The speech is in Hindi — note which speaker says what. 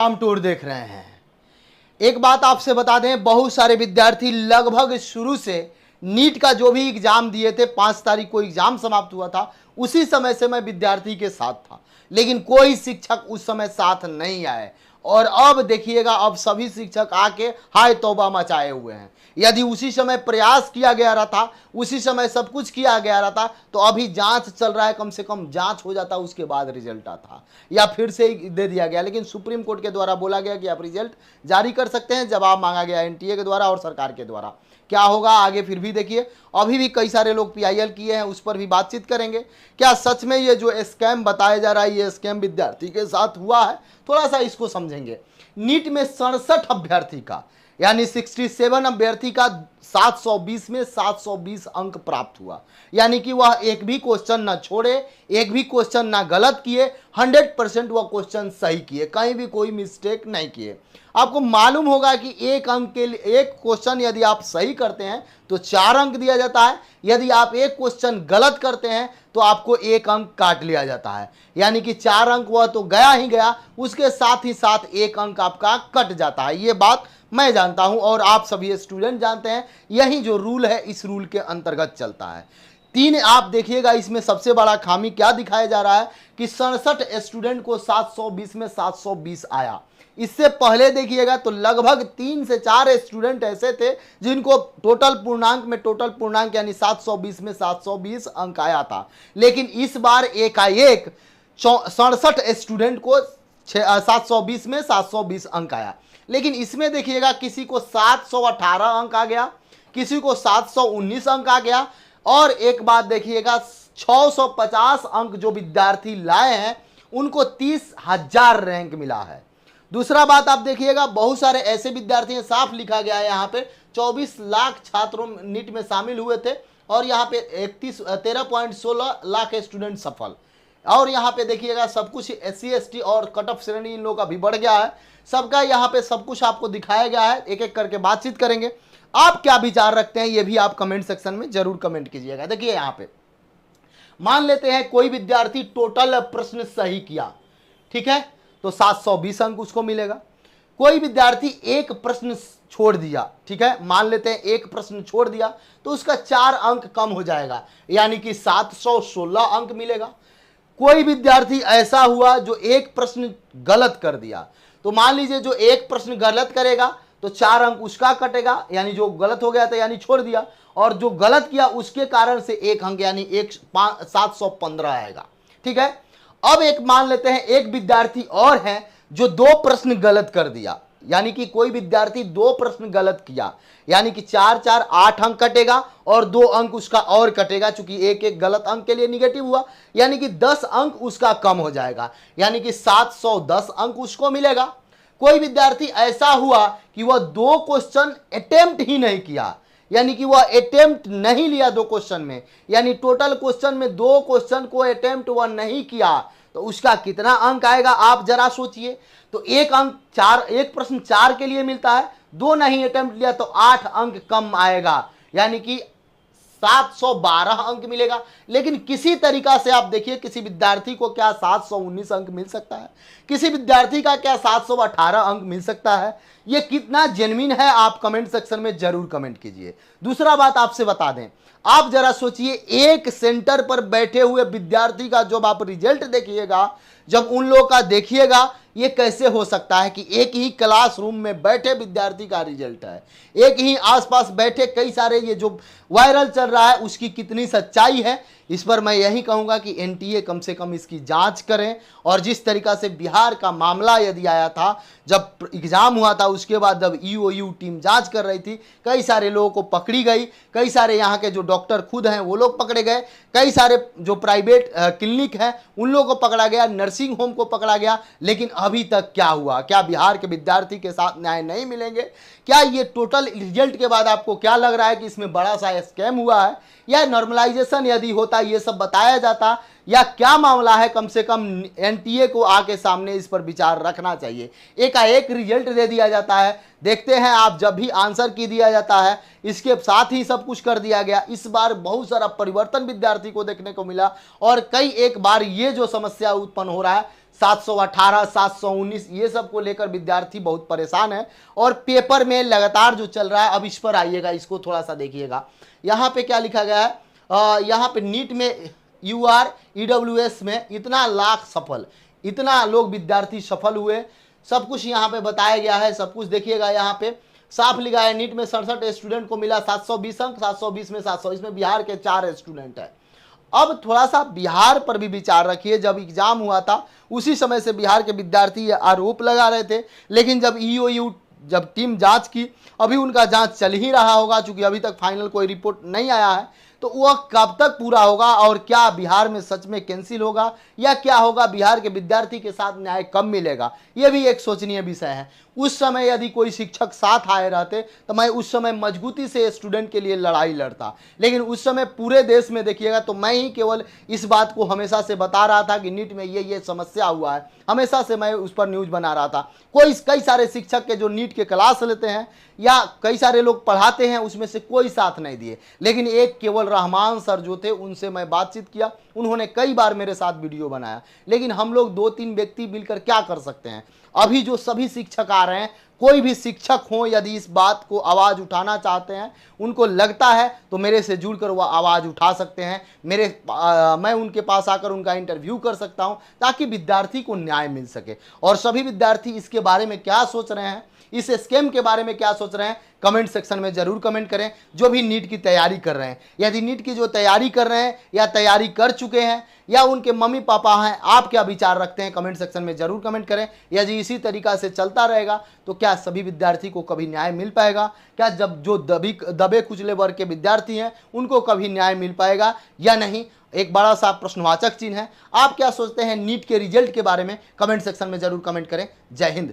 Speaker 1: हम टूर देख रहे हैं। एक बात आपसे बता दें, बहुत सारे विद्यार्थी लगभग शुरू से नीट का जो भी एग्जाम दिए थे, 5 तारीख को एग्जाम समाप्त हुआ था, उसी समय से मैं विद्यार्थी के साथ था, लेकिन कोई शिक्षक उस समय साथ नहीं आए। और अब देखिएगा, अब सभी शिक्षक आके हाय तौबा मचाए हुए हैं। यदि उसी समय प्रयास किया गया रहता, उसी समय सब कुछ किया गया रहता, तो अभी जांच चल रहा है, कम से कम जांच हो जाता, उसके बाद रिजल्ट आता, या फिर से ही दे दिया गया। लेकिन सुप्रीम कोर्ट के द्वारा बोला गया कि आप रिजल्ट जारी कर सकते हैं, जवाब मांगा गया एनटीए के द्वारा और सरकार के द्वारा। क्या होगा आगे फिर भी देखिए, अभी भी कई सारे लोग पीआईएल किए हैं, उस पर भी बातचीत करेंगे। क्या सच में ये जो स्कैम बताया जा रहा है, ये स्कैम विद्यार्थी के साथ हुआ है? थोड़ा सा इसको समझेंगे। नीट में 67 अभ्यर्थी का, यानी 67 अभ्यर्थी का 720 में 720 अंक प्राप्त हुआ, यानी कि वह एक भी क्वेश्चन ना छोड़े, एक भी क्वेश्चन ना गलत किए, 100% वह क्वेश्चन सही किए, कहीं भी कोई मिस्टेक नहीं किए। आपको मालूम होगा कि एक अंक के लिए, एक क्वेश्चन यदि आप सही करते हैं तो 4 अंक दिया जाता है, यदि आप एक क्वेश्चन गलत करते हैं तो आपको 1 अंक काट लिया जाता है, यानी कि 4 अंक वह तो गया ही गया, उसके साथ ही साथ 1 अंक आपका कट जाता है। ये बात मैं जानता हूं और आप सभी स्टूडेंट जानते हैं, यही जो रूल है इस रूल के अंतर्गत चलता है। 3 आप देखिएगा, इसमें सबसे बड़ा खामी क्या दिखाया जा रहा है कि 67 स्टूडेंट को 720 में 720 आया। इससे पहले देखिएगा तो लगभग 3 से 4 स्टूडेंट ऐसे थे जिनको टोटल पूर्णांक यानी 720 में 720 अंक आया था, लेकिन इस बार एकाएक 67 स्टूडेंट को 720 में 720 अंक आया। लेकिन इसमें देखिएगा, किसी को 718 अंक आ गया, किसी को 719 अंक आ गया, और एक बात देखिएगा, 650 अंक जो विद्यार्थी लाए हैं उनको 30,000 रैंक मिला है। दूसरा बात आप देखिएगा, बहुत सारे ऐसे विद्यार्थी हैं, साफ लिखा गया है यहाँ पे 24 लाख छात्रों नीट में शामिल हुए थे, और यहाँ पे 13.16 लाख स्टूडेंट सफल। और यहाँ पे देखिएगा सब कुछ SC ST और कट ऑफ श्रेणी इन लोगों का भी बढ़ गया है, सबका यहाँ पे सब कुछ आपको दिखाया गया है। एक एक करके बातचीत करेंगे। आप क्या विचार रखते हैं ये भी आप कमेंट सेक्शन में जरूर कमेंट कीजिएगा। देखिए यहाँ पे मान लेते हैं कोई विद्यार्थी टोटल प्रश्न सही किया, ठीक है, तो 720 अंक उसको मिलेगा। कोई विद्यार्थी एक प्रश्न छोड़ दिया, ठीक है, मान लेते हैं एक प्रश्न छोड़ दिया, तो उसका 4 अंक कम हो जाएगा, यानी कि 716 अंक मिलेगा। कोई विद्यार्थी ऐसा हुआ जो एक प्रश्न गलत कर दिया, तो मान लीजिए जो एक प्रश्न गलत करेगा तो 4 अंक उसका कटेगा, यानी जो गलत हो गया था यानी छोड़ दिया, और जो गलत किया उसके कारण से 1 अंक यानी 715 आएगा, ठीक है। अब एक मान लेते हैं एक विद्यार्थी और है जो 2 प्रश्न गलत कर दिया, यानी कि कोई विद्यार्थी 2 प्रश्न गलत किया, यानी कि 4 8 अंक कटेगा और 2 अंक उसका और कटेगा, चूंकि एक एक गलत अंक के लिए निगेटिव हुआ, यानी कि 10 अंक उसका कम हो जाएगा, यानी कि 710 अंक उसको मिलेगा। कोई विद्यार्थी ऐसा हुआ कि वह 2 क्वेश्चन अटेम्प्ट ही नहीं किया, यानी कि वह अटेम्प्ट नहीं लिया 2 क्वेश्चन में, यानी टोटल क्वेश्चन में 2 क्वेश्चन को अटेम्प्ट वह नहीं किया, तो उसका कितना अंक आएगा आप जरा सोचिए। तो 1 अंक 4, एक प्रश्न 4 के लिए मिलता है, 2 नहीं अटेम्प्ट लिया तो 8 अंक कम आएगा, यानी कि 712 अंक मिलेगा। लेकिन किसी तरीका से आप देखिए, किसी विद्यार्थी को क्या 719 अंक मिल सकता है, किसी विद्यार्थी का क्या 718 अंक मिल सकता है? ये कितना जेन्युइन है आप कमेंट सेक्शन में जरूर कमेंट कीजिए। दूसरा बात आपसे बता दें, आप जरा सोचिए, एक सेंटर पर बैठे हुए विद्यार्थी का जब आप रिजल्ट देखिएगा, जब उन लोगों का देखिएगा, ये कैसे हो सकता है कि एक ही क्लासरूम में बैठे विद्यार्थी का रिजल्ट है, एक ही आसपास बैठे कई सारे, ये जो वायरल चल रहा है उसकी कितनी सच्चाई है? इस पर मैं यही कहूंगा कि एनटीए कम से कम इसकी जांच करें। और जिस तरीका से बिहार का मामला यदि आया था, जब एग्जाम हुआ था उसके बाद जब ईओयू टीम जांच कर रही थी, कई सारे लोगों को पकड़ी गई, कई सारे यहाँ के जो डॉक्टर खुद हैं वो लोग पकड़े गए, कई सारे जो प्राइवेट क्लिनिक हैं उन लोगों को पकड़ा गया, नर्सिंग होम को पकड़ा गया। लेकिन अभी तक क्या हुआ? क्या बिहार के विद्यार्थी के साथ न्याय नहीं मिलेंगे? क्या ये टोटल रिजल्ट के बाद आपको क्या लग रहा है कि इसमें बड़ा सा स्कैम हुआ है, या नॉर्मलाइजेशन यदि होता ये सब बताया जाता, या क्या मामला है? कम से कम एनटीए को आके सामने इस पर विचार रखना चाहिए। एकाएक रिजल्ट दे दिया जाता है, देखते हैं आप, जब भी आंसर की दिया जाता है इसके साथ ही सब कुछ कर दिया गया। इस बार बहुत सारा परिवर्तन विद्यार्थी को देखने को मिला, और कई एक बार ये जो समस्या उत्पन्न हो रहा है 718, 719 ये सब को लेकर विद्यार्थी बहुत परेशान है। और पेपर में लगातार जो चल रहा है, अब इस पर आइएगा, इसको थोड़ा सा देखिएगा। यहाँ पे क्या लिखा गया है, यहाँ पे नीट में UR EWS में इतना लाख सफल, इतना लोग विद्यार्थी सफल हुए, सब कुछ यहाँ पे बताया गया है। सब कुछ देखिएगा, यहाँ पे साफ लिखा है नीट में 67 स्टूडेंट को मिला 720 अंक, 720 में 700, इसमें बिहार के 4 स्टूडेंट है। अब थोड़ा सा बिहार पर भी विचार रखिए, जब एग्जाम हुआ था उसी समय से बिहार के विद्यार्थी ये आरोप लगा रहे थे, लेकिन जब EOU जब टीम जांच की, अभी उनका जांच चल ही रहा होगा, चूंकि अभी तक फाइनल कोई रिपोर्ट नहीं आया है, तो वह कब तक पूरा होगा और क्या बिहार में सच में कैंसिल होगा या क्या होगा, बिहार के विद्यार्थी के साथ न्याय कब मिलेगा, यह भी एक सोचनीय विषय है। उस समय यदि कोई शिक्षक साथ आए रहते तो मैं उस समय मजबूती से स्टूडेंट के लिए लड़ाई लड़ता, लेकिन उस समय पूरे देश में देखिएगा तो मैं ही केवल इस बात को हमेशा से बता रहा था कि नीट में ये समस्या हुआ है, हमेशा से मैं उस पर न्यूज़ बना रहा था। कई सारे शिक्षक के जो नीट के क्लास लेते हैं या कई सारे लोग पढ़ाते हैं, उसमें से कोई साथ नहीं दिए, लेकिन एक केवल रहमान सर जो थे उनसे मैं बातचीत किया, उन्होंने कई बार मेरे साथ वीडियो बनाया, लेकिन हम लोग 2-3 व्यक्ति मिलकर क्या कर सकते हैं। अभी जो सभी शिक्षक आ रहे हैं, कोई भी शिक्षक हो यदि इस बात को आवाज़ उठाना चाहते हैं, उनको लगता है तो मेरे से जुड़कर वह आवाज़ उठा सकते हैं। मैं उनके पास आकर उनका इंटरव्यू कर सकता हूं, ताकि विद्यार्थी को न्याय मिल सके। और सभी विद्यार्थी इसके बारे में क्या सोच रहे हैं, इस स्कैम के बारे में क्या सोच रहे हैं, कमेंट सेक्शन में जरूर कमेंट करें। जो भी नीट की तैयारी कर रहे हैं, यदि नीट की जो तैयारी कर रहे हैं या तैयारी कर चुके हैं या उनके मम्मी पापा हैं, आप क्या विचार रखते हैं, कमेंट सेक्शन में जरूर कमेंट करें। यदि इसी तरीका से चलता रहेगा तो क्या सभी विद्यार्थी को कभी न्याय मिल पाएगा? क्या जब जो दबे कुचले वर्ग के विद्यार्थी हैं उनको कभी न्याय मिल पाएगा या नहीं? एक बड़ा सा प्रश्नवाचक चिन्ह है। आप क्या सोचते हैं नीट के रिजल्ट के बारे में? कमेंट सेक्शन में जरूर कमेंट करें। जय हिंद।